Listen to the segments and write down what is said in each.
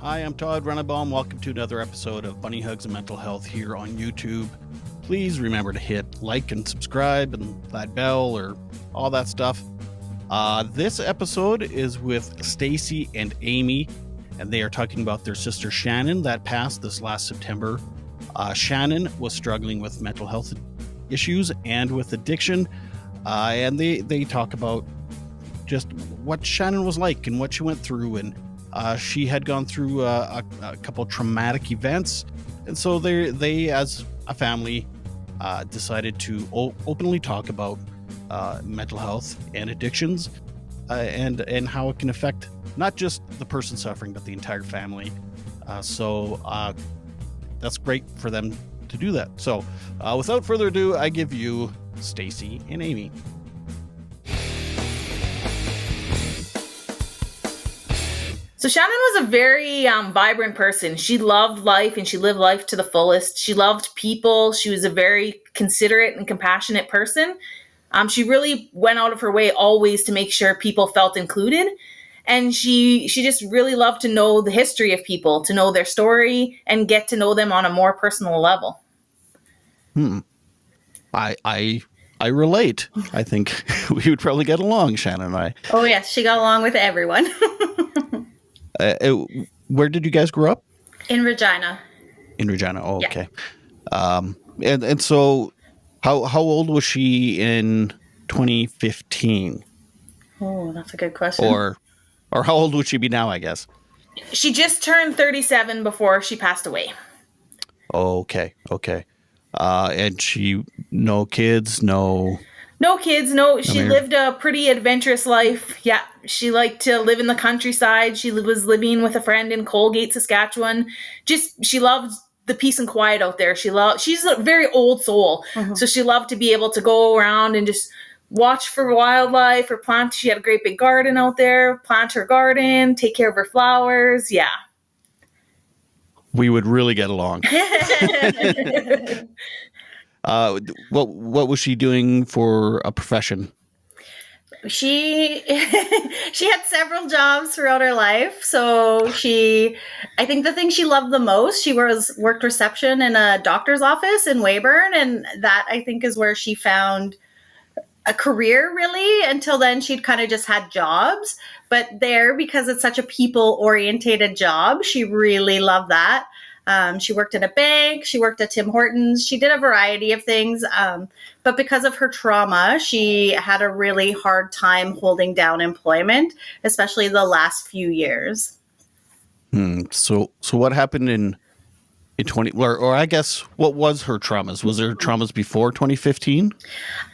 Hi, I'm Todd Runnebaum. Welcome to another episode of Bunny Hugs and Mental Health here on YouTube. Please remember to hit like and subscribe and that bell or all that stuff. This episode is with Stacy and Amy, and they are talking about their sister Shannon that passed this last September. Shannon was struggling with mental health issues and with addiction, and they talk about just what Shannon was like and what she went through, and she had gone through a couple traumatic events, and so they as a family decided to openly talk about mental health and addictions, and how it can affect not just the person suffering but the entire family. So that's great for them to do that. So without further ado, I give you Stacy and Amy. So Shannon was a very vibrant person. She loved life and she lived life to the fullest. She loved people. She was a very considerate and compassionate person. She really went out of her way always to make sure people felt included. And she just really loved to know the history of people, to know their story and get to know them on a more personal level. I relate. I think we would probably get along, Shannon and I. Oh, yes. She got along with everyone. Where did you guys grow up? In Regina. In Regina. Oh, Yeah. okay. And so how old was she in 2015? Oh, that's a good question. Or how old would she be now, I guess? She just turned 37 before she passed away. Okay. And she, no kids, no... No kids, no. She lived a pretty adventurous life. Yeah, she liked to live in the countryside. She was living with a friend in Colgate, Saskatchewan. She loved the peace and quiet out there. She's a very old soul. Mm-hmm. So she loved to be able to go around and just watch for wildlife or plant. She had a great big garden out there, plant her garden, take care of her flowers. Yeah. We would really get along. What was she doing for a profession? She had several jobs throughout her life. So I think the thing she loved the most, she worked reception in a doctor's office in Weyburn. And that, I think, is where she found a career, really. Until then, she'd kind of just had jobs. But there, because it's such a people-orientated job, she really loved that. She worked in a bank. She worked at Tim Hortons. She did a variety of things. But because of her trauma, she had a really hard time holding down employment, especially the last few years. So what happened in 20, or I guess, what was her traumas? Was there traumas before 2015?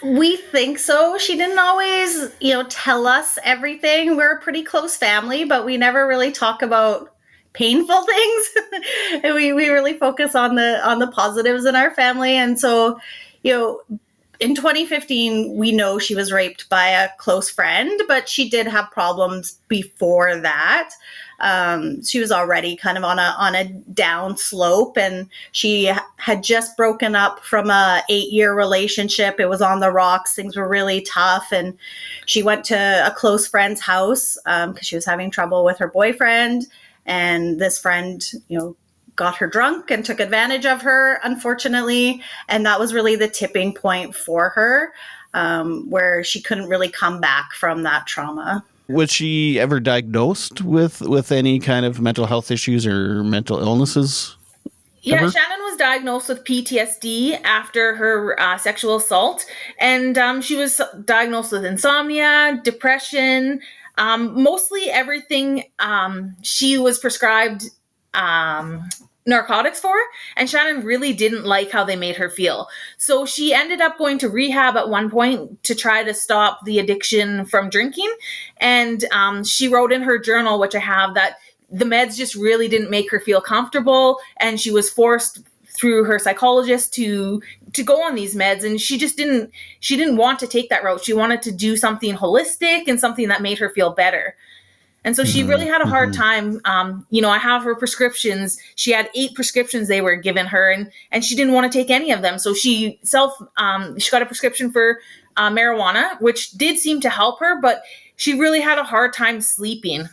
We think so. She didn't always, tell us everything. We're a pretty close family, but we never really talk about painful things. we really focus on the positives in our family. And so, in 2015, we know she was raped by a close friend, but she did have problems before that. She was already kind of on a down slope, and she had just broken up from a 8-year relationship. It was on the rocks. Things were really tough. And she went to a close friend's house because she was having trouble with her boyfriend. And this friend, got her drunk and took advantage of her, unfortunately. And that was really the tipping point for her, where she couldn't really come back from that trauma. Was she ever diagnosed with any kind of mental health issues or mental illnesses? Yeah, ever? Shannon was diagnosed with PTSD after her sexual assault. And she was diagnosed with insomnia, depression, mostly everything she was prescribed narcotics for, and Shannon really didn't like how they made her feel. So she ended up going to rehab at one point to try to stop the addiction from drinking. And she wrote in her journal, which I have, that the meds just really didn't make her feel comfortable, and she was forced through her psychologist to go on these meds, and she didn't want to take that route. She wanted to do something holistic and something that made her feel better. And so she really had a hard time. I have her prescriptions. She had 8 prescriptions they were given her, and she didn't want to take any of them. So she got a prescription for marijuana, which did seem to help her, but she really had a hard time sleeping.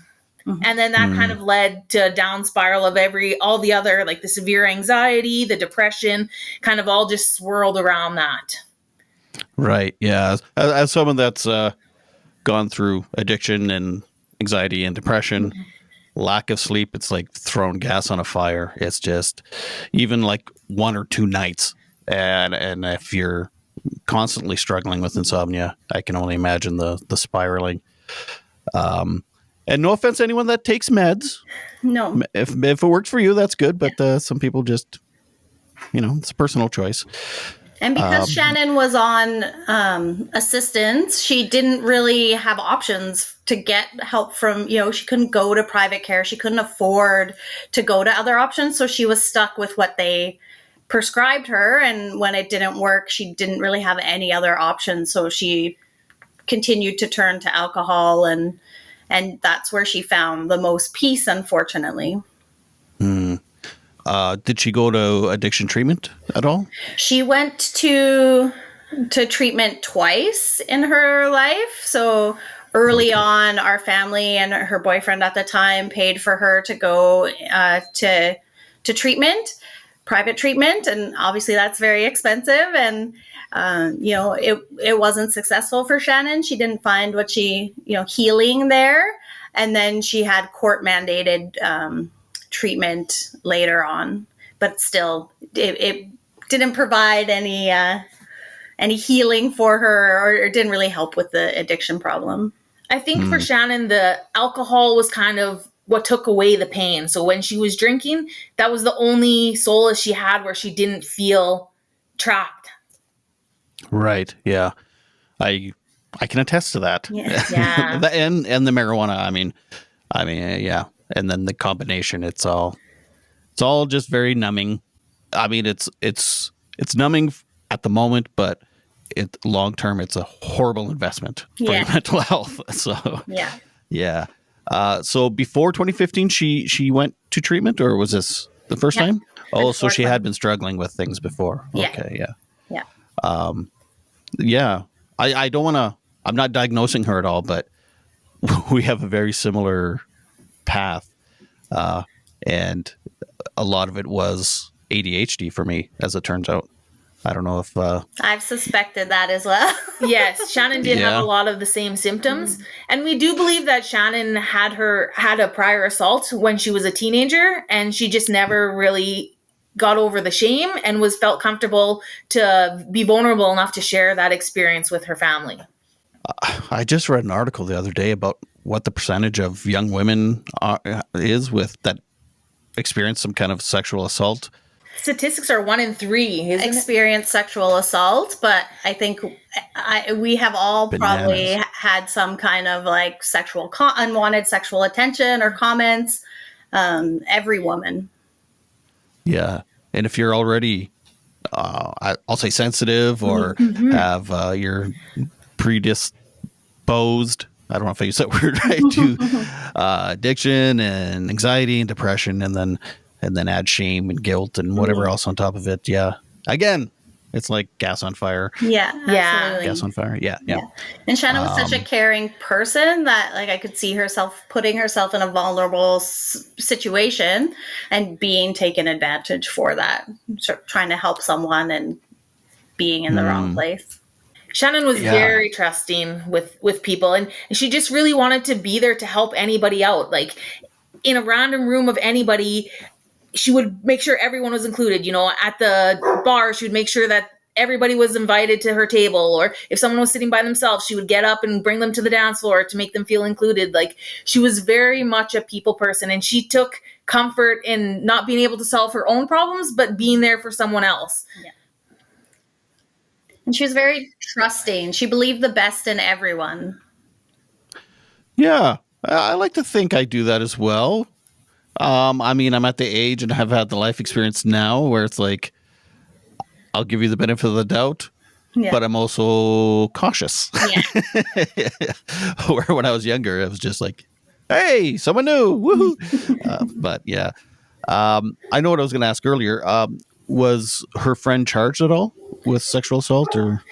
And then that kind of led to a down spiral of all the other, like the severe anxiety, the depression, kind of all just swirled around that. Right. Yeah. As someone that's gone through addiction and anxiety and depression, lack of sleep, it's like throwing gas on a fire. It's just even like 1 or 2 nights. And if you're constantly struggling with insomnia, I can only imagine the spiraling. And no offense to anyone that takes meds. No. If it works for you, that's good. But some people just, it's a personal choice. And because Shannon was on assistance, she didn't really have options to get help from, she couldn't go to private care. She couldn't afford to go to other options. So she was stuck with what they prescribed her. And when it didn't work, she didn't really have any other options. So she continued to turn to alcohol, and that's where she found the most peace, unfortunately. Did she go to addiction treatment at all? She went to treatment twice in her life. So early on, our family and her boyfriend at the time paid for her to go to treatment, private treatment. And obviously that's very expensive. And, it wasn't successful for Shannon. She didn't find what healing there. And then she had court mandated treatment later on, but still it didn't provide any healing for her, or it didn't really help with the addiction problem. I think for Shannon, the alcohol was kind of what took away the pain. So when she was drinking, that was the only solace she had where she didn't feel trapped. Right. Yeah. I can attest to that. Yeah. and the marijuana. I mean, yeah. And then the combination, it's all just very numbing. I mean, it's numbing at the moment, but long term, it's a horrible investment for your mental health. So yeah. So before 2015, she went to treatment, or was this the first time? Oh, so she had been struggling with things before. Yeah. Okay. Yeah. Yeah. I don't want to. I'm not diagnosing her at all, but we have a very similar path, and a lot of it was ADHD for me, as it turns out. I don't know if I've suspected that as well. Yes, Shannon did have a lot of the same symptoms, and we do believe that Shannon had a prior assault when she was a teenager, and she just never really got over the shame and felt comfortable to be vulnerable enough to share that experience with her family. I just read an article the other day about what the percentage of young women is with that experience some kind of sexual assault. Statistics are 1 in 3, isn't experience sexual assault, but I think we have all probably had some kind of like unwanted sexual attention or comments. Every woman. Yeah. And if you're already, I'll say sensitive, or have you're predisposed, I don't know if I use that word right, to addiction and anxiety and depression, and then add shame and guilt and whatever else on top of it. Yeah. Again, it's like gas on fire. Yeah. Absolutely. Gas on fire. Yeah. And Shannon was such a caring person that I could see herself putting herself in a vulnerable situation and being taken advantage for that, trying to help someone and being in the wrong place. Shannon was very trusting with people, and she just really wanted to be there to help anybody out. Like in a random room of anybody, she would make sure everyone was included. At the bar, she would make sure that everybody was invited to her table, or if someone was sitting by themselves, she would get up and bring them to the dance floor to make them feel included. Like, she was very much a people person, and she took comfort in not being able to solve her own problems, but being there for someone else. Yeah. And she was very trusting. She believed the best in everyone. Yeah. I like to think I do that as well. I mean, I'm at the age and have had the life experience now where it's like, I'll give you the benefit of the doubt, but I'm also cautious. Yeah. Where when I was younger, it was just like, hey, someone new. Woohoo. But yeah. I know what I was going to ask earlier. Was her friend charged at all with sexual assault, or?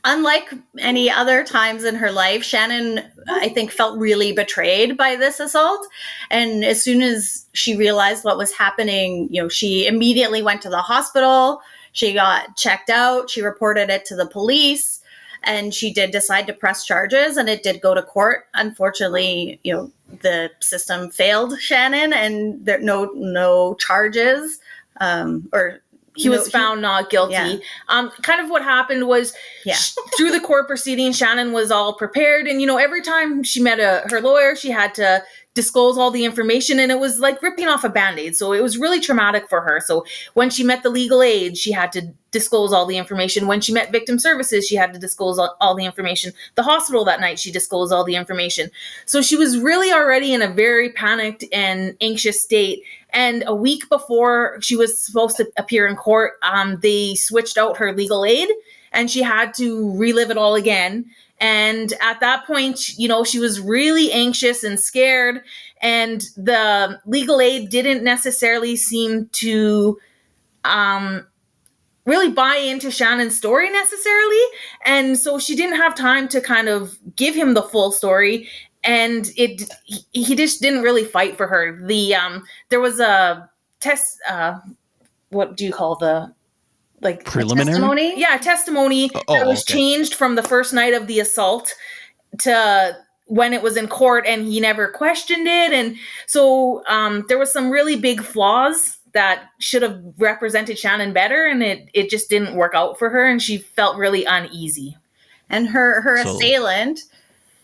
unlike any other times in her life, Shannon, I think, felt really betrayed by this assault. And as soon as she realized what was happening, she immediately went to the hospital. She got checked out. She reported it to the police, and she did decide to press charges, and it did go to court. Unfortunately, the system failed Shannon, and there no charges, or he was found not guilty. Yeah. Kind of what happened was through the court proceedings, Shannon was all prepared. And, every time she met her lawyer, she had to disclose all the information. And it was like ripping off a Band-Aid. So it was really traumatic for her. So when she met the legal aid, she had to disclose all the information. When she met victim services, she had to disclose all the information. The hospital that night, she disclosed all the information. So she was really already in a very panicked and anxious state. And a week before she was supposed to appear in court, they switched out her legal aid, and she had to relive it all again. And at that point, she was really anxious and scared, and the legal aid didn't necessarily seem to really buy into Shannon's story necessarily. And so she didn't have time to kind of give him the full story. And he just didn't really fight for her. There was a test. What do you call preliminary? Testimony? Yeah, testimony that was changed from the first night of the assault to when it was in court, and he never questioned it. And so there was some really big flaws that should have represented Shannon better, and it just didn't work out for her, and she felt really uneasy. And her assailant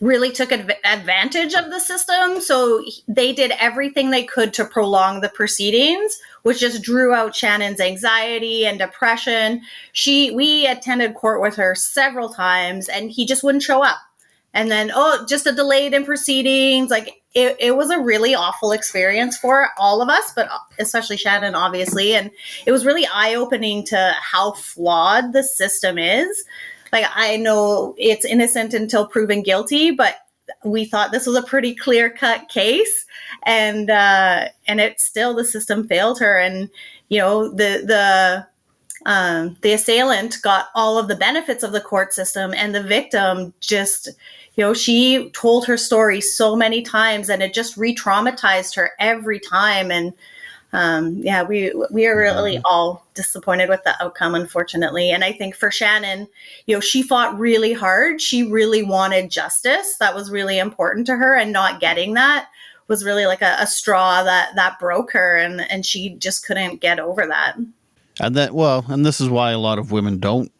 really took advantage of the system. So they did everything they could to prolong the proceedings, which just drew out Shannon's anxiety and depression. We attended court with her several times, and he just wouldn't show up. And then, just a delayed in proceedings. Like it was a really awful experience for all of us, but especially Shannon, obviously. And it was really eye-opening to how flawed the system is. Like, I know it's innocent until proven guilty, but we thought this was a pretty clear-cut case, and it still, the system failed her. And the assailant got all of the benefits of the court system, and the victim just, she told her story so many times, and it just re-traumatized her every time. And we are really all disappointed with the outcome, unfortunately. And I think for Shannon, she fought really hard. She really wanted justice. That was really important to her, and not getting that was really like a straw that broke her, and she just couldn't get over that. And this is why a lot of women don't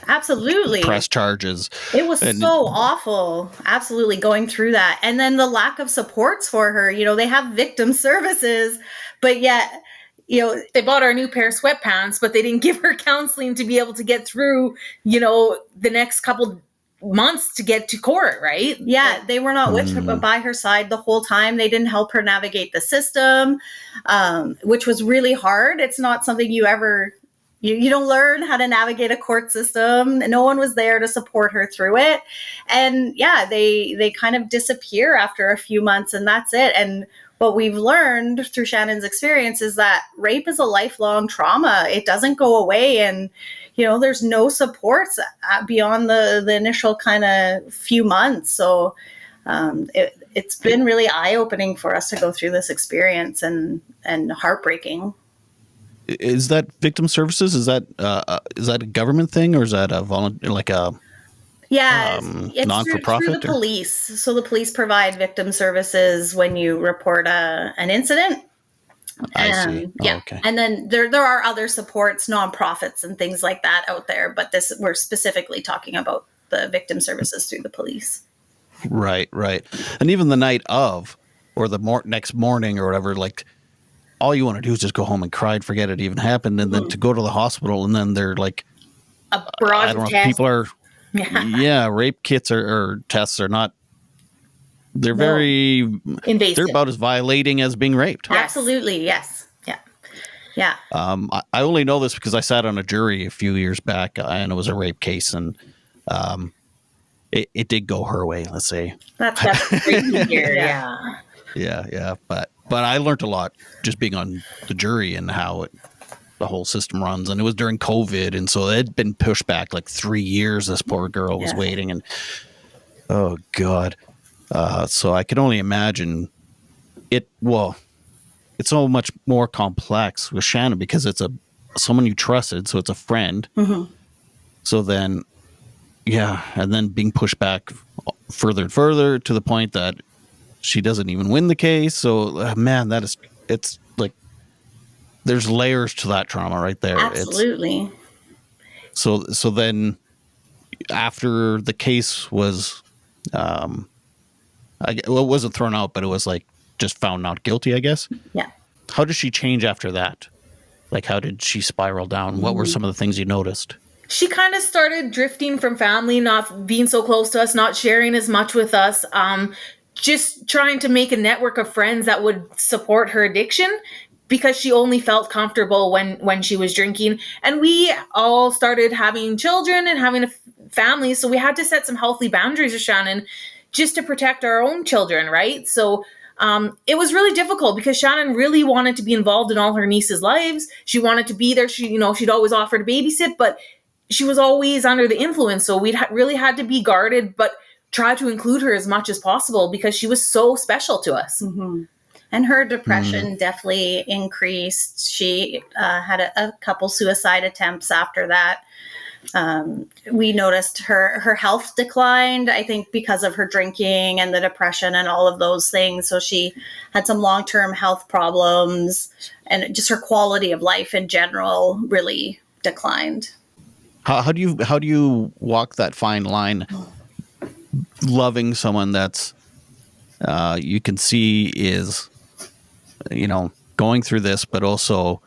absolutely press charges. It was so awful, absolutely, going through that. And then the lack of supports for her. They have victim services, but yet, they bought her a new pair of sweatpants, but they didn't give her counseling to be able to get through, the next couple months to get to court, right? Yeah, they were not with her, but by her side the whole time. They didn't help her navigate the system, which was really hard. It's not something you ever... You don't learn how to navigate a court system. No one was there to support her through it. And they kind of disappear after a few months, and that's it. And what we've learned through Shannon's experience is that rape is a lifelong trauma. It doesn't go away. And, there's no supports beyond the initial kind of few months. So it's been really eye-opening for us to go through this experience, and heartbreaking. Is that victim services? Is that a government thing, or is that a volunteer, like a it's non-for-profit? Through the police. So the police provide victim services when you report an incident. I see. Yeah. Okay. And then there are other supports, nonprofits and things like that out there, but we're specifically talking about the victim services through the police. Right. And even the night of, or the next morning or whatever, like, all you want to do is just go home and cry and forget it even happened, and then to go to the hospital, and then they're like, a broad I don't know test. if people are, rape kits or tests are not, they're very invasive. They're about as violating as being raped. Yes. Absolutely, yes. Yeah. I only know this because I sat on a jury a few years back, and it was a rape case, and it did go her way, let's say. That's great to hear, Yeah, but I learned a lot just being on the jury and how the whole system runs. And it was during COVID. And so it had been pushed back like 3 years. This poor girl was waiting. And oh, God. So I could only imagine it's so much more complex with Shannon because it's someone you trusted. So it's a friend. Mm-hmm. So then, and then being pushed back further and further to the point that she doesn't even win the case. So, man, it's like, there's layers to that trauma right there. Absolutely. So then after the case was, it wasn't thrown out, but it was like just found not guilty, I guess. Yeah. How did she change after that? Like, how did she spiral down? What were some of the things you noticed? She kind of started drifting from family, not being so close to us, not sharing as much with us, just trying to make a network of friends that would support her addiction because she only felt comfortable when she was drinking. And we all started having children and having a family, so we had to set some healthy boundaries with Shannon just to protect our own children, right? So it was really difficult because Shannon really wanted to be involved in all her nieces' lives. She wanted to be there. She'd always offer to babysit, but she was always under the influence. So we really had to be guarded, but try to include her as much as possible because she was so special to us. Mm-hmm. And her depression definitely increased. She had a couple suicide attempts after that. We noticed her health declined, I think, because of her drinking and the depression and all of those things. So she had some long-term health problems, and just her quality of life in general really declined. How do you walk that fine line, loving someone that's you can see is going through this, but also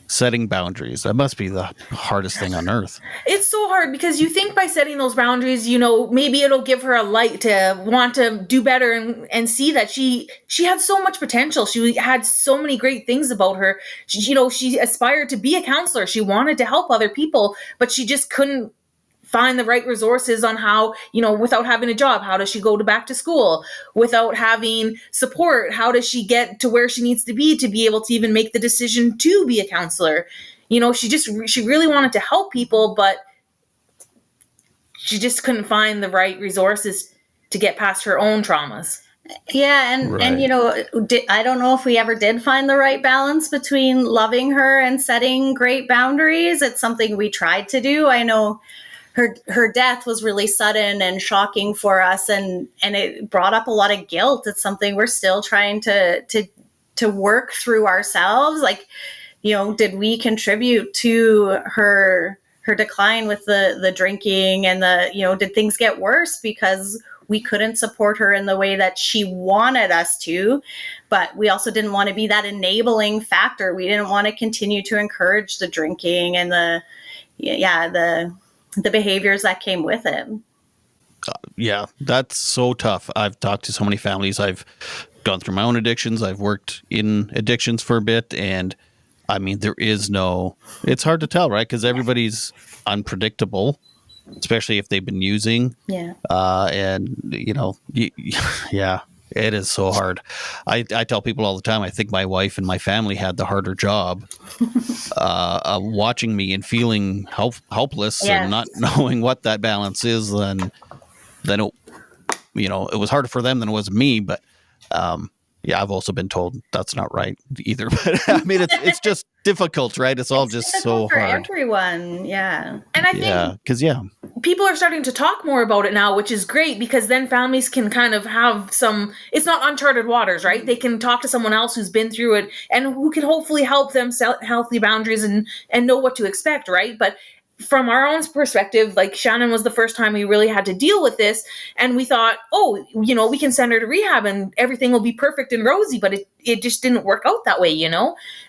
setting boundaries? That must be the hardest thing on earth. It's so hard because you think by setting those boundaries, maybe it'll give her a light to want to do better and see that she had so much potential. She had so many great things about her. She aspired to be a counselor. She wanted to help other people, but she just couldn't find the right resources on how, without having a job, how does she go back to school? Without having support, how does she get to where she needs to be able to even make the decision to be a counselor? She really wanted to help people, but she just couldn't find the right resources to get past her own traumas. Yeah, and I don't know if we ever did find the right balance between loving her and setting great boundaries. It's something we tried to do. I know her death was really sudden and shocking for us, and it brought up a lot of guilt. It's something we're still trying to work through ourselves. Like, did we contribute to her decline with the drinking and did things get worse because we couldn't support her in the way that she wanted us to? But we also didn't want to be that enabling factor. We didn't want to continue to encourage the drinking and the behaviors that came with it. Yeah, that's so tough. I've talked to so many families. I've gone through my own addictions. I've worked in addictions for a bit. And I mean, it's hard to tell, right? Because everybody's unpredictable, especially if they've been using. Yeah. It is so hard. I tell people all the time, I think my wife and my family had the harder job watching me and feeling helpless and not knowing what that balance is. Then it was harder for them than it was me. But I've also been told that's not right either. But I mean, it's just difficult, right? It's all just so for hard. Everyone, yeah. And I think people are starting to talk more about it now, which is great because then families can kind of have it's not uncharted waters, right? They can talk to someone else who's been through it and who can hopefully help them set healthy boundaries and know what to expect, right? But from our own perspective, like Shannon was the first time we really had to deal with this. And we thought, we can send her to rehab and everything will be perfect and rosy, but it just didn't work out that way,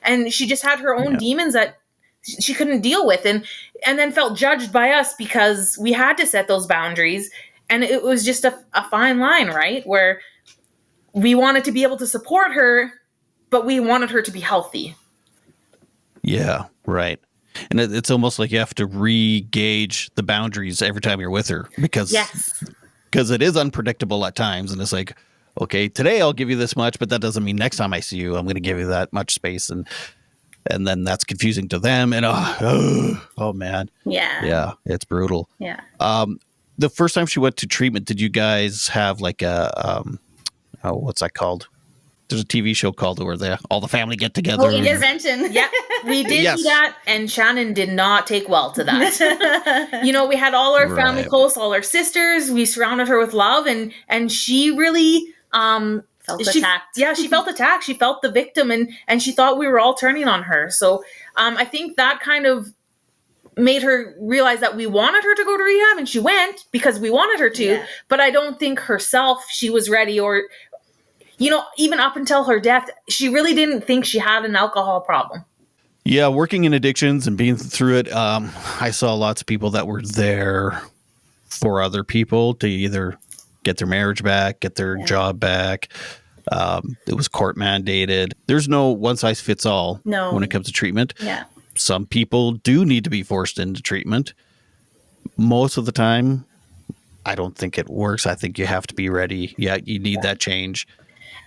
And she just had her own demons that she couldn't deal with and then felt judged by us because we had to set those boundaries. And it was just a fine line, right? Where we wanted to be able to support her, but we wanted her to be healthy. Yeah, right. And it's almost like you have to re-gauge the boundaries every time you're with her because it is unpredictable at times. And it's like, okay, today I'll give you this much, but that doesn't mean next time I see you, I'm going to give you that much space. And and then that's confusing to them. And oh man, yeah, it's brutal. Yeah. The first time she went to treatment, did you guys have like a what's that called? There's a TV show called where all the family get together. Oh, intervention. Yeah, we did Yes. do that, and Shannon did not take well to that. We had all our family Right. close, all our sisters. We surrounded her with love, and she really Felt attacked. Yeah, she felt attacked. She felt the victim, and she thought we were all turning on her. So I think that kind of made her realize that we wanted her to go to rehab, and she went because we wanted her to. Yeah. But I don't think herself she was ready, or even up until her death, she really didn't think she had an alcohol problem. Yeah, working in addictions and being through it, I saw lots of people that were there for other people to either get their marriage back, get their job back. It was court mandated. There's no one size fits all when it comes to treatment. Yeah. Some people do need to be forced into treatment. Most of the time, I don't think it works. I think you have to be ready. Yeah, you need that change.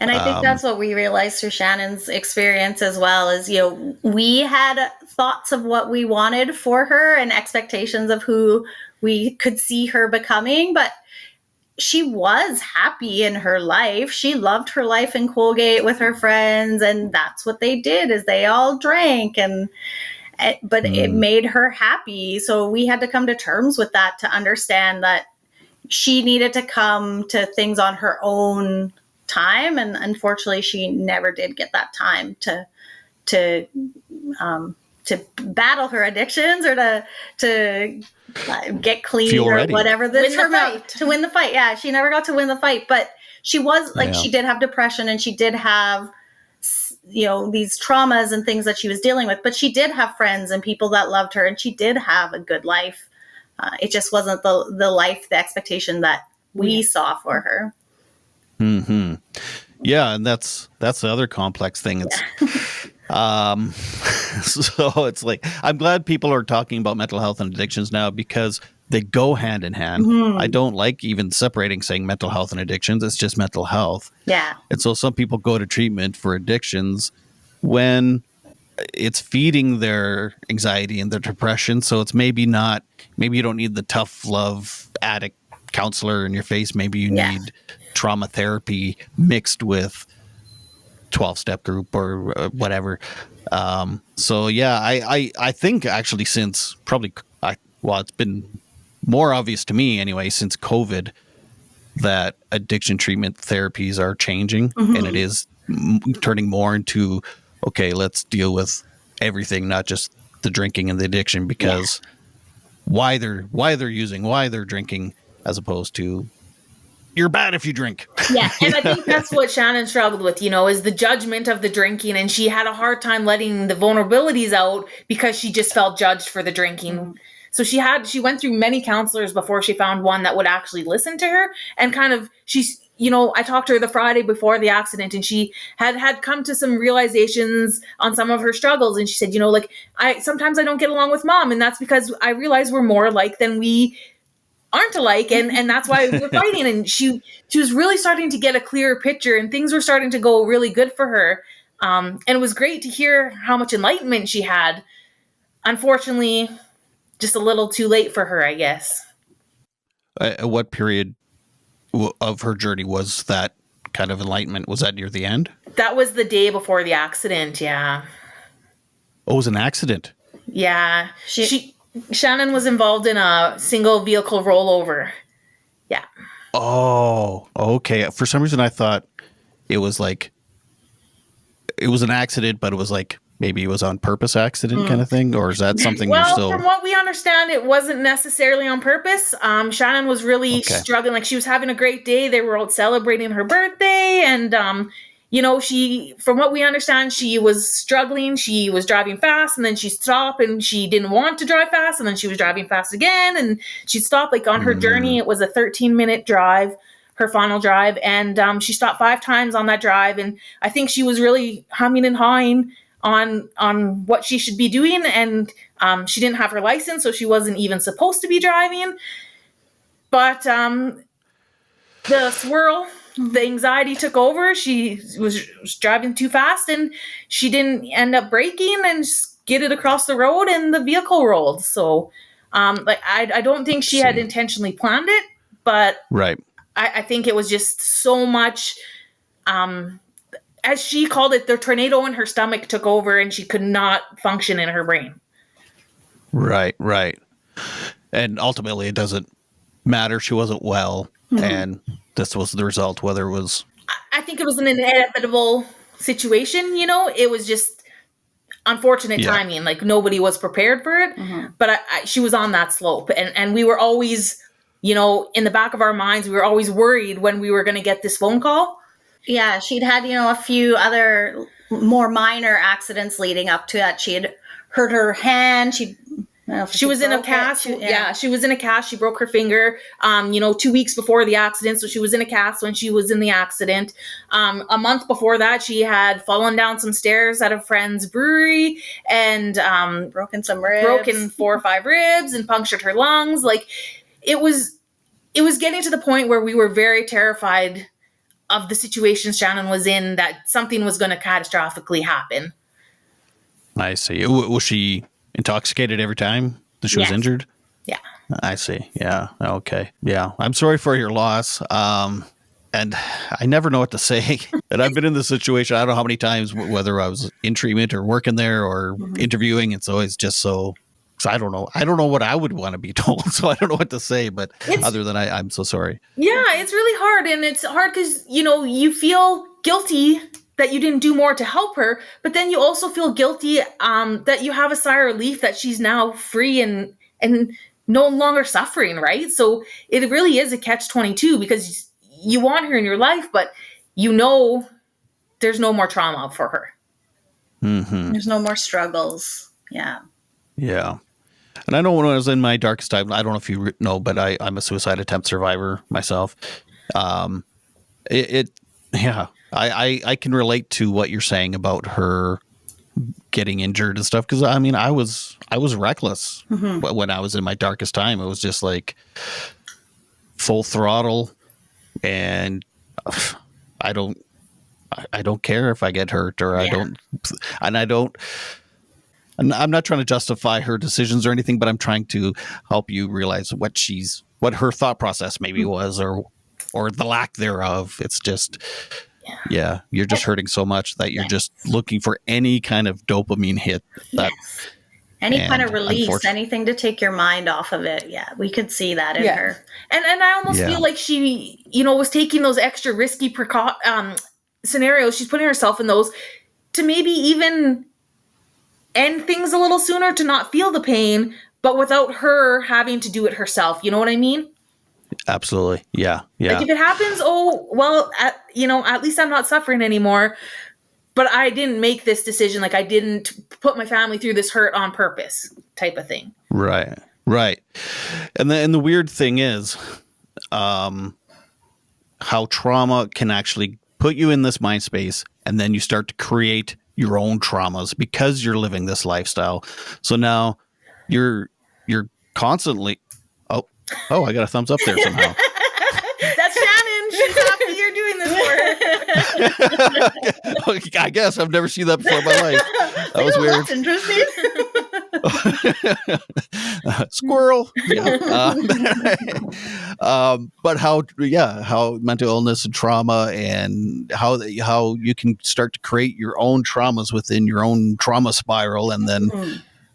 And I think that's what we realized through Shannon's experience as well is, we had thoughts of what we wanted for her and expectations of who we could see her becoming, but she was happy in her life. She loved her life in Colgate with her friends, and that's what they did is they all drank but it made her happy. So we had to come to terms with that to understand that she needed to come to things on her own time, and unfortunately she never did get that time to battle her addictions or to get clean Feel or ready. whatever the Win the term fight. to win the fight. Yeah, she never got to win the fight, but she was she did have depression, and she did have these traumas and things that she was dealing with, but she did have friends and people that loved her, and she did have a good life. It just wasn't the expectation that we saw for her. Mm-hmm. Yeah, and that's the other complex thing. It's so it's like I'm glad people are talking about mental health and addictions now because they go hand in hand. Mm-hmm. I don't like even separating saying mental health and addictions. It's just mental health. Yeah. And so some people go to treatment for addictions when it's feeding their anxiety and their depression. So it's maybe you don't need the tough love addict counselor in your face. Maybe you need trauma therapy mixed with 12-step group or whatever. So yeah, I think actually since it's been more obvious to me anyway since COVID that addiction treatment therapies are changing, and it is turning more into okay, let's deal with everything, not just the drinking and the addiction, because why they're using, why they're drinking, as opposed to you're bad if you drink. Yeah, and I think that's what Shannon struggled with, is the judgment of the drinking, and she had a hard time letting the vulnerabilities out because she just felt judged for the drinking. So she went through many counselors before she found one that would actually listen to her, and kind of I talked to her the Friday before the accident, and she had come to some realizations on some of her struggles, and she said, sometimes I don't get along with Mom, and that's because I realize we're more alike than we aren't alike, and that's why we're fighting. And she was really starting to get a clearer picture, and things were starting to go really good for her. And it was great to hear how much enlightenment she had. Unfortunately, just a little too late for her, I guess. At what period of her journey was that kind of enlightenment? Was that near the end? That was the day before the accident, yeah. Oh, it was an accident. Yeah. Shannon was involved in a single vehicle rollover. Yeah. Oh, okay. For some reason I thought it was an accident, but it was like maybe it was on purpose accident kind of thing, or is that something you're still... From what we understand, it wasn't necessarily on purpose. Shannon was really struggling. Like, she was having a great day. They were out celebrating her birthday, and from what we understand, she was struggling. She was driving fast, and then she stopped, and she didn't want to drive fast, and then she was driving fast again, and she stopped. Like, on her journey, it was a 13-minute drive, her final drive, and she stopped 5 times on that drive, and I think she was really humming and hawing on what she should be doing, and she didn't have her license, so she wasn't even supposed to be driving. But the swirl the anxiety took over. She was driving too fast, and she didn't end up braking and skidded across the road, and the vehicle rolled. So, I don't think she had intentionally planned it, but Right. I think it was just so much, as she called it, the tornado in her stomach took over, and she could not function in her brain. Right. And ultimately, it doesn't matter. She wasn't well, and this was the result, whether it was... I think it was an inevitable situation, it was just unfortunate timing. Like, nobody was prepared for it, but she was on that slope, and we were always, in the back of our minds, we were always worried when we were going to get this phone call. Yeah, she'd had, a few other more minor accidents leading up to that. She had hurt her hand. She was in a cast. She was in a cast. She broke her finger, 2 weeks before the accident. So she was in a cast when she was in the accident. A month before that, she had fallen down some stairs at a friend's brewery and broken some ribs, broken 4 or 5 ribs, and punctured her lungs. Like, it was getting to the point where we were very terrified of the situation Shannon was in, that something was going to catastrophically happen. I see. Was she intoxicated every time that she was injured? Yeah. I see. Yeah. Okay. Yeah. I'm sorry for your loss. And I never know what to say. And I've been in this situation, I don't know how many times, whether I was in treatment or working there or interviewing. It's always just so I don't know. I don't know what I would want to be told. So I don't know what to say, but other than I'm so sorry. Yeah, it's really hard. And it's hard because, you feel guilty that you didn't do more to help her, but then you also feel guilty that you have a sigh of relief that she's now free and no longer suffering, right? So it really is a catch-22 because you want her in your life, but there's no more trauma for her. Mm-hmm. There's no more struggles. Yeah. Yeah. And I know when I was in my darkest time, I don't know if you know, but I'm a suicide attempt survivor myself. I can relate to what you're saying about her getting injured and stuff. Cause I mean, I was reckless when I was in my darkest time. It was just like full throttle, and I don't care if I get hurt or I'm not trying to justify her decisions or anything, but I'm trying to help you realize what her thought process maybe was, or the lack thereof. It's just, you're just hurting so much that you're just looking for any kind of dopamine hit. Any kind of release, anything to take your mind off of it. Yeah, we could see that in her. And I almost feel like she, was taking those extra risky scenarios. She's putting herself in those to maybe even end things a little sooner, to not feel the pain, but without her having to do it herself. You know what I mean? Absolutely. Yeah. Like, if it happens, at least I'm not suffering anymore, but I didn't make this decision. Like, I didn't put my family through this hurt on purpose, type of thing. Right. And the weird thing is, how trauma can actually put you in this mind space, and then you start to create your own traumas because you're living this lifestyle. So now you're constantly, oh, I got a thumbs up there somehow. That's Shannon. She's happy you're doing this for her. I guess I've never seen that before in my life. That was weird. That's interesting. Squirrel. But how mental illness and trauma, and how you can start to create your own traumas within your own trauma spiral, and then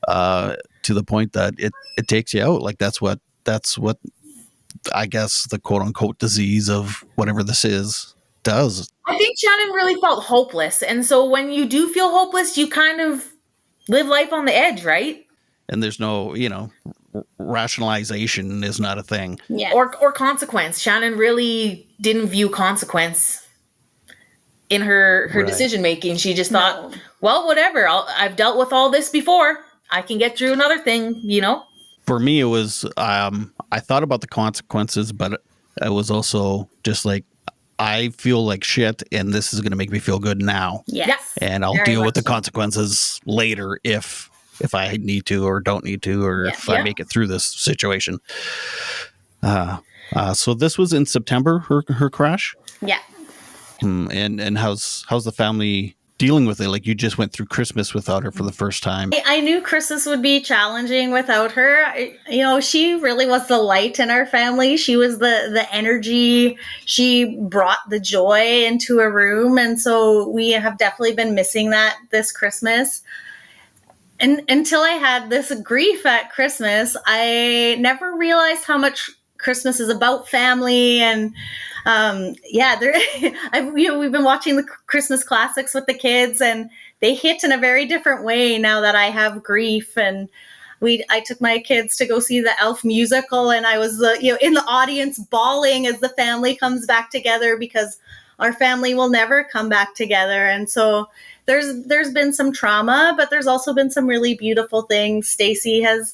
to the point that it takes you out. Like, that's what I guess the quote unquote disease of whatever this is does. I think Shannon really felt hopeless, and so when you do feel hopeless, you kind of live life on the edge, right? And there's no, rationalization is not a thing. Yeah. Or consequence. Shannon really didn't view consequence in her decision making. She just thought, well, whatever. I've dealt with all this before. I can get through another thing, For me, it was, I thought about the consequences, but it was also just like, I feel like shit, and this is going to make me feel good now. Yes. And I'll deal with the consequences later if I need to or don't need to, or if I make it through this situation. So this was in September, her crash? Yeah. And how's the family dealing with it? Like, you just went through Christmas without her for the first time. I knew Christmas would be challenging without her. She really was the light in our family. She was the energy. She brought the joy into a room. And so we have definitely been missing that this Christmas. And until I had this grief at Christmas, I never realized how much Christmas is about family. And we've been watching the Christmas classics with the kids, and they hit in a very different way now that I have grief. And I took my kids to go see the Elf musical, and I was in the audience bawling as the family comes back together, because our family will never come back together. And so there's been some trauma, but there's also been some really beautiful things. Stacy has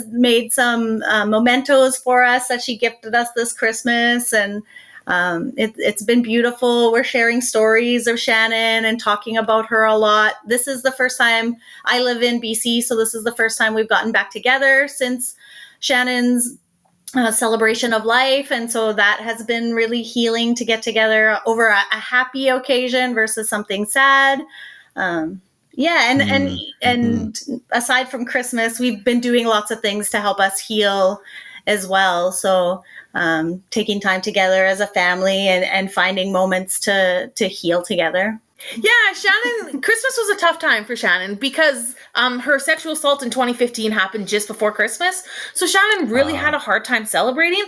made some mementos for us that she gifted us this Christmas, and it's been beautiful. We're sharing stories of Shannon and talking about her a lot. This is the first time. I live in BC, so this is the first time we've gotten back together since Shannon's celebration of life. And so that has been really healing to get together over a happy occasion versus something sad. And aside from Christmas, we've been doing lots of things to help us heal as well. So taking time together as a family and finding moments to heal together. Yeah, Shannon, Christmas was a tough time for Shannon because her sexual assault in 2015 happened just before Christmas. So Shannon really had a hard time celebrating.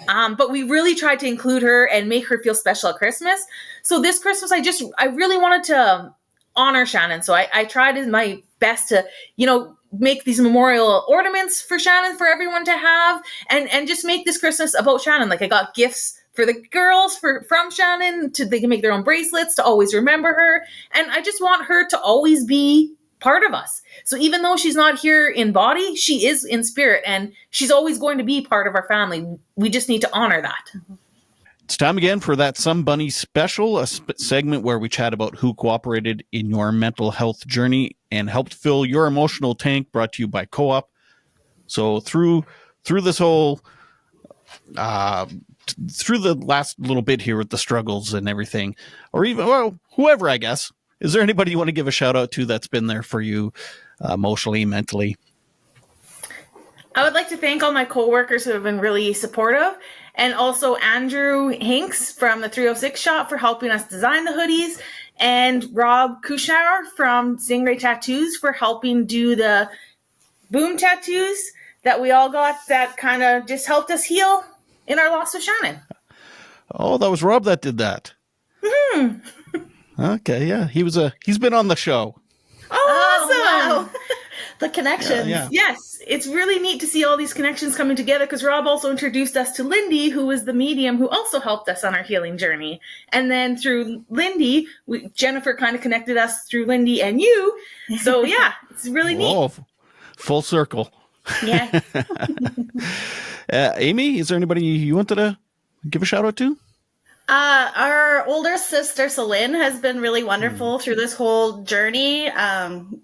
But we really tried to include her and make her feel special at Christmas. So this Christmas, I really wanted to honor Shannon. So I tried my best to, make these memorial ornaments for Shannon for everyone to have, and just make this Christmas about Shannon. Like, I got gifts for the girls from Shannon they can make their own bracelets to always remember her. And I just want her to always be part of us. So even though she's not here in body, she is in spirit, and she's always going to be part of our family. We just need to honor that. It's time again for that Some Bunny special, a segment where we chat about who cooperated in your mental health journey and helped fill your emotional tank, brought to you by Co-op. So through this whole, through the last little bit here with the struggles and everything, or even, whoever, I guess, is there anybody you want to give a shout out to that's been there for you emotionally, mentally? I would like to thank all my coworkers who have been really supportive, and also Andrew Hinks from the 306 shop for helping us design the hoodies, and Rob Kushner from Stingray Tattoos for helping do the boom tattoos that we all got that kind of just helped us heal in our loss of Shannon. Oh, that was Rob that did that. Mm-hmm. Okay, yeah. He's been on the show. Oh, awesome. Wow. The connections. Yeah. Yes, it's really neat to see all these connections coming together, because Rob also introduced us to Lindy, who was the medium who also helped us on our healing journey. And then through Lindy, Jennifer kind of connected us through Lindy and you. So yeah, it's really neat. Oh, full circle. Yeah. Amy, is there anybody you wanted to give a shout out to? Our older sister, Celine, has been really wonderful through this whole journey.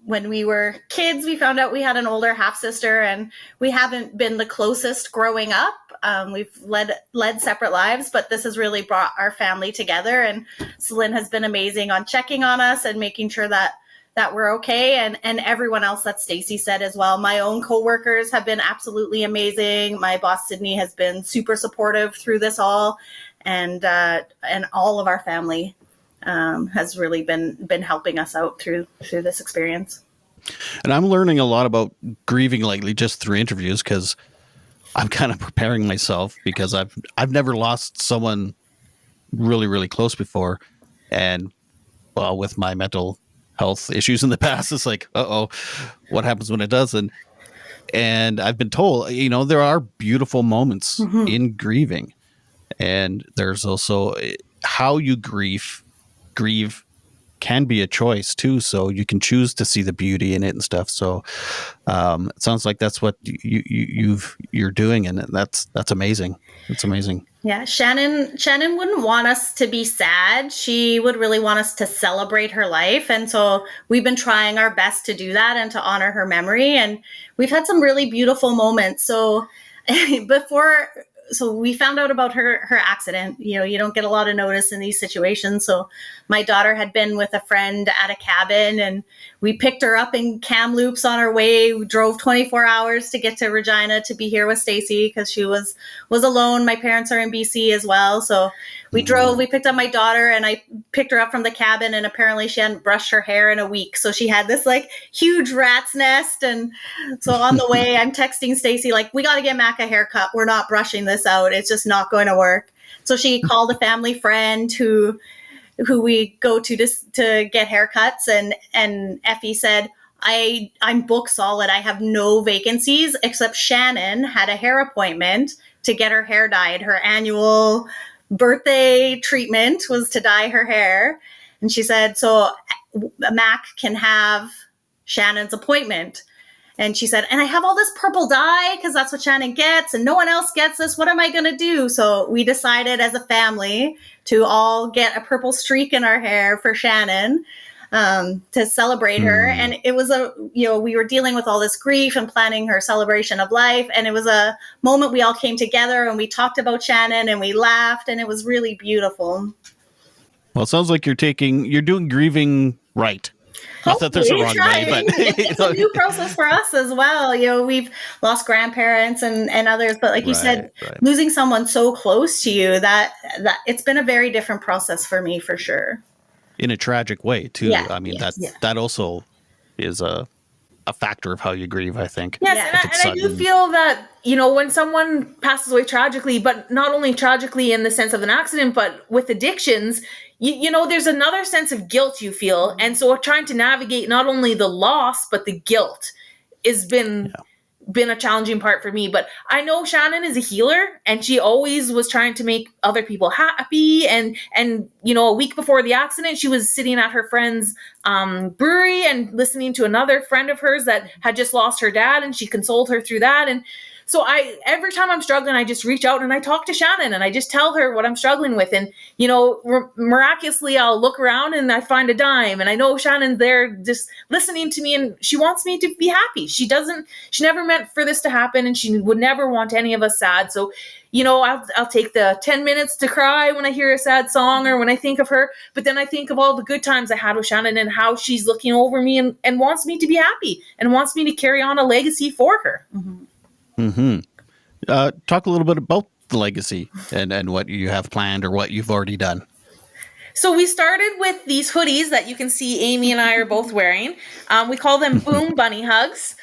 When we were kids, we found out we had an older half-sister, and we haven't been the closest growing up. We've led separate lives, but this has really brought our family together, and Celine has been amazing on checking on us and making sure that we're okay, and everyone else that Stacy said as well. My own coworkers have been absolutely amazing. My boss, Sydney, has been super supportive through this all. And all of our family has really been helping us out through this experience. And I'm learning a lot about grieving lately just through interviews, because I'm kind of preparing myself, because I've never lost someone really, really close before. And well, with my mental health issues in the past, it's like, what happens when it doesn't? And I've been told, there are beautiful moments in grieving. And there's also how you grieve can be a choice too. So you can choose to see the beauty in it and stuff. So it sounds like that's what you're doing, and that's amazing. It's amazing. Yeah, Shannon wouldn't want us to be sad. She would really want us to celebrate her life. And so we've been trying our best to do that and to honor her memory. And we've had some really beautiful moments. So before we found out about her accident. You don't get a lot of notice in these situations. So my daughter had been with a friend at a cabin, and we picked her up in Kamloops on our way. We drove 24 hours to get to Regina to be here with Stacy because she was alone. My parents are in BC as well. So we drove, we picked up my daughter, and I picked her up from the cabin, and apparently she hadn't brushed her hair in a week. So she had this like huge rat's nest. And so on the way, I'm texting Stacy, like, we got to get Mac a haircut. We're not brushing this out. It's just not going to work. So she called a family friend who we go to get haircuts. And Effie said, I'm booked solid. I have no vacancies, except Shannon had a hair appointment to get her hair dyed. Her annual birthday treatment was to dye her hair. And she said, so Mac can have Shannon's appointment. And she said, and I have all this purple dye because that's what Shannon gets and no one else gets this. What am I going to do? So we decided as a family to all get a purple streak in our hair for Shannon to celebrate her. And it was we were dealing with all this grief and planning her celebration of life. And it was a moment we all came together and we talked about Shannon and we laughed, and it was really beautiful. Well, it sounds like you're doing grieving right. Not that there's a wrong way, but it's a new process for us as well. We've lost grandparents and others, but like you said, losing someone so close to you, that it's been a very different process for me, for sure. In a tragic way too. Yeah, I mean, that also is a factor of how you grieve, I think. Yes, and I do feel that, when someone passes away tragically, but not only tragically in the sense of an accident, but with addictions, there's another sense of guilt you feel. And so trying to navigate not only the loss, but the guilt has been a challenging part for me. But I know Shannon is a healer, and she always was trying to make other people happy. And a week before the accident, she was sitting at her friend's brewery and listening to another friend of hers that had just lost her dad, and she consoled her through that. And so every time I'm struggling, I just reach out and I talk to Shannon and I just tell her what I'm struggling with. And, miraculously, I'll look around and I find a dime, and I know Shannon's there just listening to me, and she wants me to be happy. She never meant for this to happen, and she would never want any of us sad. So, I'll take the 10 minutes to cry when I hear a sad song or when I think of her, but then I think of all the good times I had with Shannon and how she's looking over me and wants me to be happy and wants me to carry on a legacy for her. Talk a little bit about the legacy and what you have planned or what you've already done. So we started with these hoodies that you can see Amy and I are both wearing. We call them Boom Bunny Hugs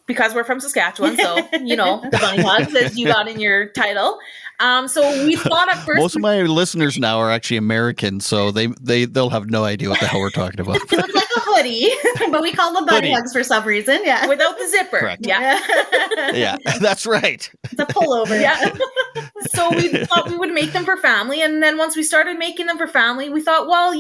because we're from Saskatchewan. So, the bunny hugs as you got in your title. So we thought at first. Most of my listeners now are actually American, so they'll have no idea what the hell we're talking about. It looks like a hoodie, but we call them bunny hugs for some reason. Yeah, without the zipper. Correct. Yeah, yeah, that's right. It's a pullover. Yeah. So we thought we would make them for family, and then once we started making them for family, we thought, well,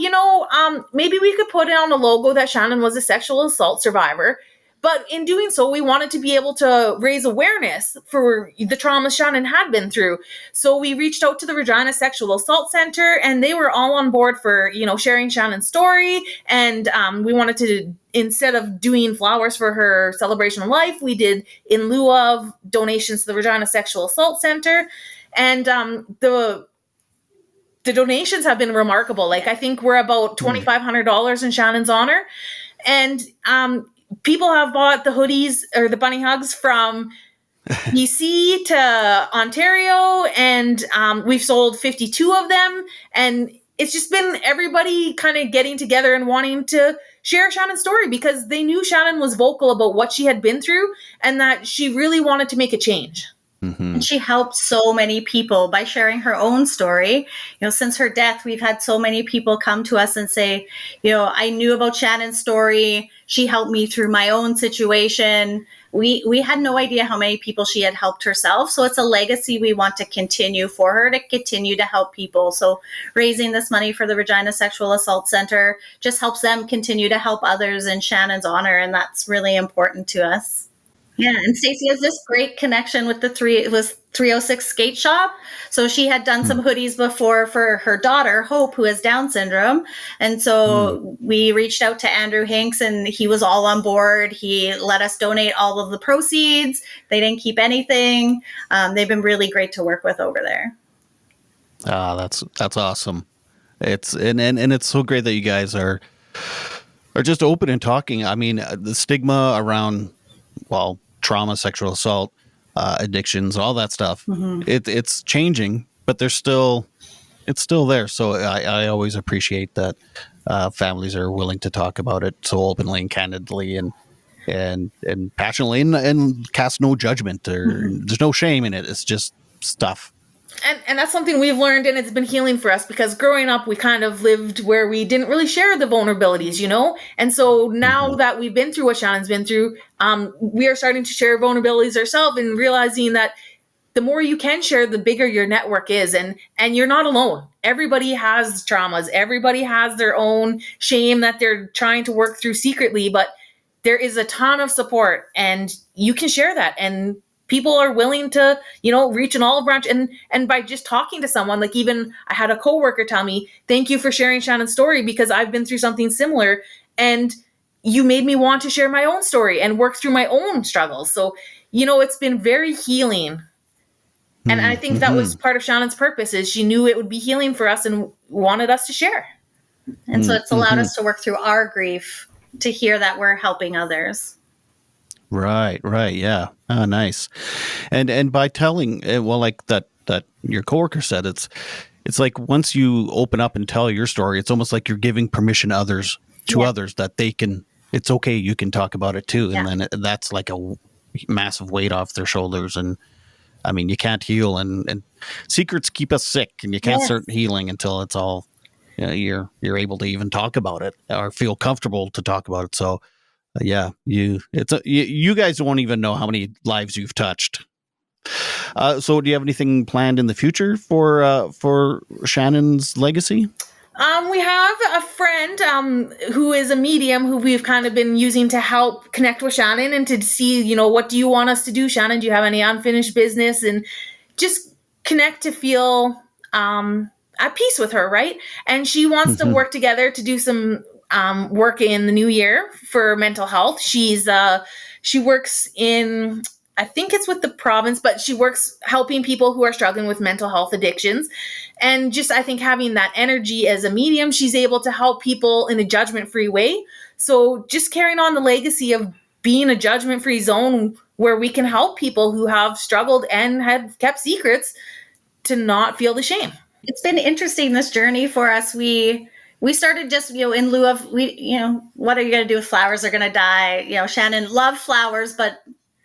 maybe we could put it on a logo that Shannon was a sexual assault survivor. But in doing so, we wanted to be able to raise awareness for the trauma Shannon had been through. So we reached out to the Regina Sexual Assault Center, and they were all on board for, sharing Shannon's story. And we wanted to, instead of doing flowers for her celebration of life, we did in lieu of donations to the Regina Sexual Assault Center. And the donations have been remarkable. Like, I think we're about $2,500 in Shannon's honor. And people have bought the hoodies or the bunny hugs from BC to Ontario, and we've sold 52 of them. And it's just been everybody kind of getting together and wanting to share Shannon's story because they knew Shannon was vocal about what she had been through and that she really wanted to make a change. And she helped so many people by sharing her own story. Since her death, we've had so many people come to us and say, I knew about Shannon's story. She helped me through my own situation. We had no idea how many people she had helped herself. So it's a legacy we want to continue for her, to continue to help people. So raising this money for the Regina Sexual Assault Center just helps them continue to help others in Shannon's honor. And that's really important to us. Yeah, and Stacey has this great connection with the 306 skate shop. So she had done some hoodies before for her daughter, Hope, who has Down syndrome. And so we reached out to Andrew Hinks and he was all on board. He let us donate all of the proceeds. They didn't keep anything. They've been really great to work with over there. That's awesome. It's and it's so great that you guys are just open and talking. I mean, the stigma around, well, trauma, sexual assault, addictions, all that stuff. It's changing, but it's still there. So I always appreciate that families are willing to talk about it so openly and candidly and passionately and cast no judgment. There's no shame in it. It's just stuff. And that's something we've learned, and it's been healing for us, because growing up, we kind of lived where we didn't really share the vulnerabilities, And so now that we've been through what Shannon's been through, we are starting to share vulnerabilities ourselves and realizing that the more you can share, the bigger your network is. And you're not alone. Everybody has traumas. Everybody has their own shame that they're trying to work through secretly, but there is a ton of support, and you can share that. And people are willing to, reach an olive branch. And by just talking to someone, like even I had a coworker tell me, thank you for sharing Shannon's story, because I've been through something similar. And you made me want to share my own story and work through my own struggles. So, it's been very healing. And I think that was part of Shannon's purpose, is she knew it would be healing for us and wanted us to share. And so it's allowed us to work through our grief, to hear that we're helping others. Right. Yeah. Oh, nice. And by telling, like that your coworker said, it's like once you open up and tell your story, it's almost like you're giving permission to others that they can. It's okay. You can talk about it too, and then that's like a massive weight off their shoulders. And I mean, you can't heal, and secrets keep us sick, and you can't start healing until it's all you're able to even talk about it or feel comfortable to talk about it. So. You guys won't even know how many lives you've touched. So do you have anything planned in the future for Shannon's Legacy? We have a friend who is a medium who we've kind of been using to help connect with Shannon and to see, what do you want us to do, Shannon? Do you have any unfinished business? And just connect to feel at peace with her, right? And she wants to work together to do some work in the new year for mental health. She works in, I think it's with the province, but she works helping people who are struggling with mental health addictions. And just, I think having that energy as a medium, she's able to help people in a judgment-free way. So just carrying on the legacy of being a judgment-free zone where we can help people who have struggled and have kept secrets to not feel the shame. It's been interesting, this journey for us. We started just, in lieu of, what are you going to do with flowers? They're going to die. Shannon loved flowers, but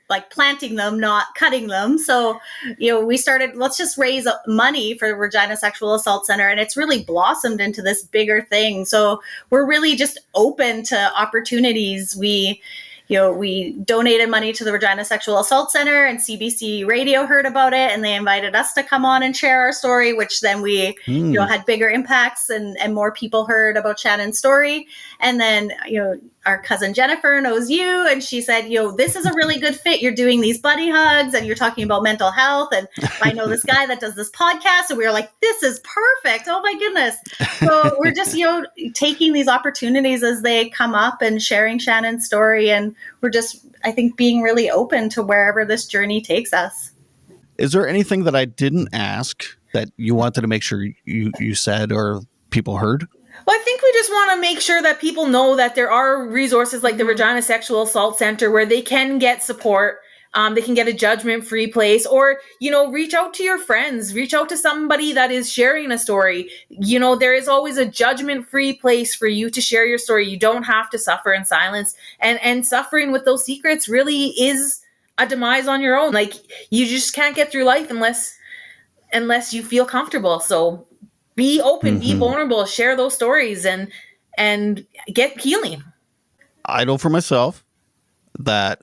like planting them, not cutting them. So, we started, let's just raise money for Regina Sexual Assault Center. And it's really blossomed into this bigger thing. So we're really just open to opportunities. We donated money to the Regina Sexual Assault Center, and CBC Radio heard about it, and they invited us to come on and share our story, which then we, had bigger impacts and more people heard about Shannon's story. And then, our cousin Jennifer knows you, and she said, this is a really good fit. You're doing these buddy hugs and you're talking about mental health. And I know this guy that does this podcast. And we were like, this is perfect. Oh my goodness. So we're just, taking these opportunities as they come up and sharing Shannon's story. And we're just, I think, being really open to wherever this journey takes us. Is there anything that I didn't ask that you wanted to make sure you said or people heard? Well, I think we just want to make sure that people know that there are resources like the Regina Sexual Assault Center where they can get support. They can get a judgment-free place, or, reach out to your friends, reach out to somebody that is sharing a story. There is always a judgment-free place for you to share your story. You don't have to suffer in silence, and suffering with those secrets really is a demise on your own. Like, you just can't get through life unless you feel comfortable. So be open, be vulnerable, share those stories and get healing. I know for myself that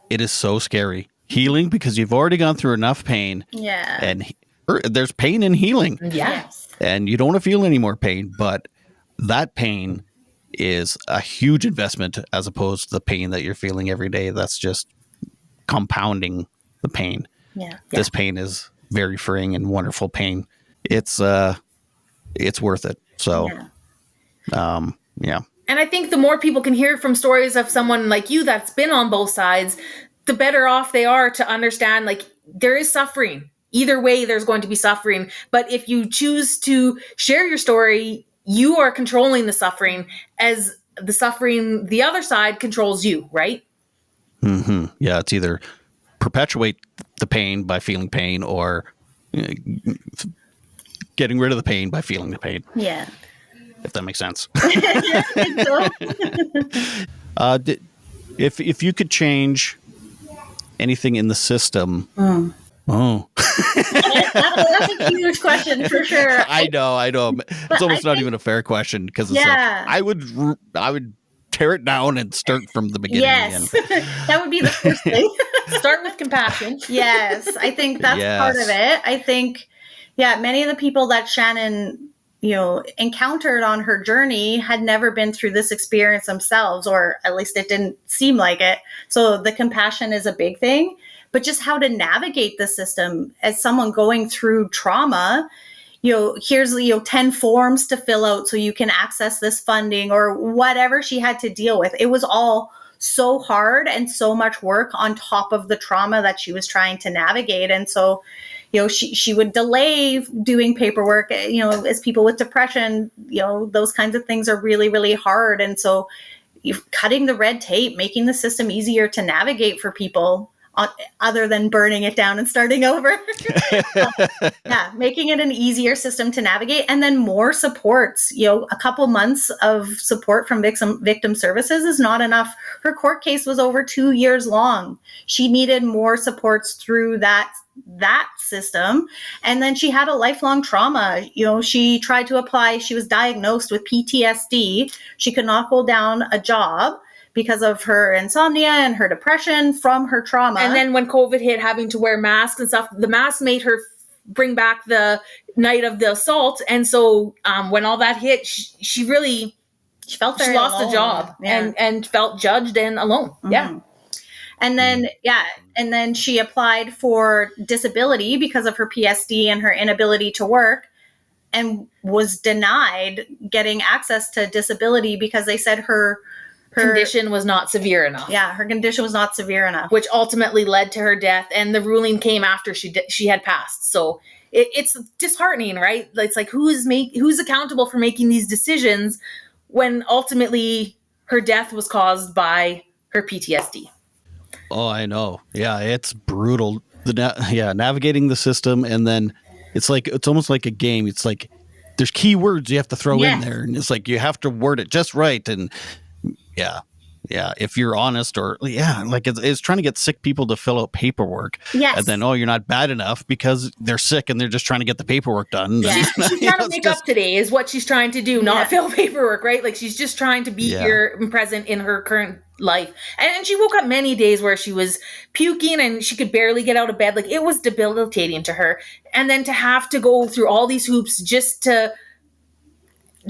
it is so scary healing, because you've already gone through enough pain. Yeah. And there's pain in healing. Yes. And you don't want to feel any more pain, but that pain is a huge investment as opposed to the pain that you're feeling every day. That's just compounding the pain. Yeah. This pain is very freeing and wonderful pain. It's worth it. So, yeah. And I think the more people can hear from stories of someone like you that's been on both sides, the better off they are to understand, like, there is suffering. Either way, there's going to be suffering. But if you choose to share your story, you are controlling the suffering, as the suffering, the other side controls you, right? Mm-hmm. Yeah, it's either perpetuate the pain by feeling pain, or getting rid of the pain by feeling the pain. Yeah. If that makes sense. So, If you could change anything in the system. that's a huge question for sure. I know. It's almost not even a fair question, because it's like I would tear it down and start from the beginning Yes. again. That would be the first thing. Start with compassion. Yes. I think that's part of it. I think, many of the people that Shannon, encountered on her journey had never been through this experience themselves, or at least it didn't seem like it. So the compassion is a big thing, but just how to navigate the system as someone going through trauma. Here's 10 forms to fill out so you can access this funding, or whatever she had to deal with. It was all so hard and so much work on top of the trauma that she was trying to navigate. And so, she would delay doing paperwork, as people with depression, those kinds of things are really, really hard. And so cutting the red tape, making the system easier to navigate for people, other than burning it down and starting over. Making it an easier system to navigate, and then more supports. A couple months of support from victim services is not enough. Her court case was over 2 years long. She needed more supports through that system. And then she had a lifelong trauma. She tried to apply. She was diagnosed with PTSD. She could not hold down a job because of her insomnia and her depression from her trauma. And then when COVID hit, having to wear masks and stuff, the mask made her bring back the night of the assault. And so when all that hit, she felt she lost alone. the job and felt judged and alone. Mm-hmm. Yeah. And then she applied for disability because of her PSD and her inability to work, and was denied getting access to disability because they said her condition was not severe enough. Yeah, her condition was not severe enough, which ultimately led to her death. And the ruling came after she had passed. So it's disheartening, right? It's like, who's accountable for making these decisions when ultimately her death was caused by her PTSD? Oh, I know. Yeah, it's brutal. Navigating the system, and then it's almost like a game. It's like there's key words you have to throw in there, and it's like you have to word it just right. And if you're honest, or it's trying to get sick people to fill out paperwork. Yes. And then, you're not bad enough because they're sick and they're just trying to get the paperwork done. Yeah. She's trying to make up today is what she's trying to do, not fill paperwork, right? Like, she's just trying to be here and present in her current life. And she woke up many days where she was puking and she could barely get out of bed. Like, it was debilitating to her. And then to have to go through all these hoops just to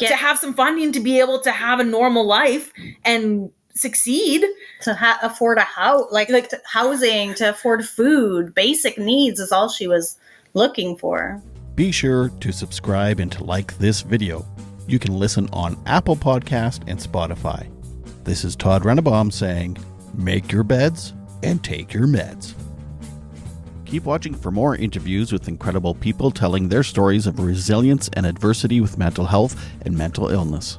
have some funding to be able to have a normal life and succeed, to afford a house, like housing, to afford food, basic needs is all she was looking for. Be sure to subscribe and to like this video. You can listen on Apple Podcast and Spotify. This is Todd Rennebaum saying, make your beds and take your meds. Keep watching for more interviews with incredible people telling their stories of resilience and adversity with mental health and mental illness.